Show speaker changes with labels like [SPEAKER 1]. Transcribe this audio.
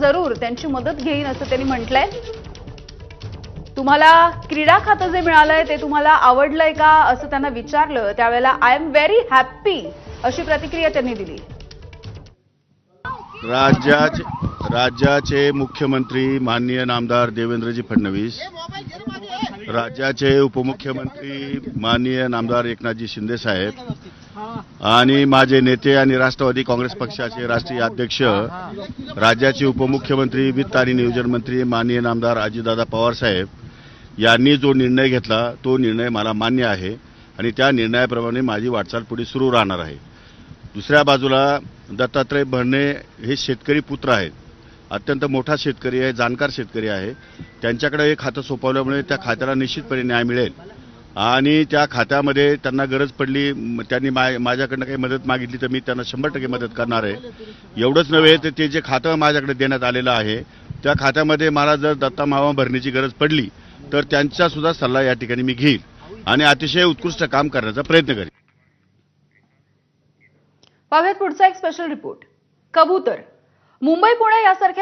[SPEAKER 1] जरूर त्यांची मदत घेईन असं त्यांनी म्हटलंय. तुम्हाला क्रीडा खातं जे मिळालंय ते तुम्हाला आवडलंय का असं त्यांना विचारलं त्यावेळेला आय एम व्हेरी हॅप्पी अशी प्रतिक्रिया त्यांनी दिली.
[SPEAKER 2] राज्याचे मुख्यमंत्री माननीय नामदार देवेंद्रजी फडणवीस, राज्याचे उपमुख्यमंत्री माननीय नामदार एकनाथजी शिंदे साहेब आणि माझे नेते आणि राष्ट्रवादी काँग्रेस पक्षाचे राष्ट्रीय अध्यक्ष, राज्याचे उपमुख्यमंत्री वित्त आणि नियोजन मंत्री माननीय नामदार अजितदादा पवार साहेब यांनी जो निर्णय घेतला तो निर्णय मला मान्य आहे आणि त्या निर्णयाप्रमाणे माझी वाटचाल पुढे सुरू राहणार आहे. दुसऱ्या बाजूला दत्तात्रय भरणे हे शेतकरी पुत्र आहेत, अत्यंत मोठा शेतकरी आहे, जाणकार शेतकरी आहे. त्यांच्याकडे हे खातं सोपवल्यामुळे त्या खात्याला निश्चितपणे न्याय मिळेल आणि त्या खात्यामध्ये त्यांना गरज पडली, त्यांनी माझ्याकडनं काही मदत मागितली तर मी त्यांना 100% मदत करणार आहे. एवढंच नव्हे तर ते जे खातं माझ्याकडे देण्यात आलेलं आहे त्या खात्यामध्ये मला जर दत्ता मावा भरण्याची गरज पडली तर त्यांचा सुद्धा सल्ला या ठिकाणी मी घेईल आणि अतिशय उत्कृष्ट काम करण्याचा प्रयत्न करेन.
[SPEAKER 1] पाहूयात पुढचा एक स्पेशल रिपोर्ट. कबूतर. मुंबई पुणे यासारख्या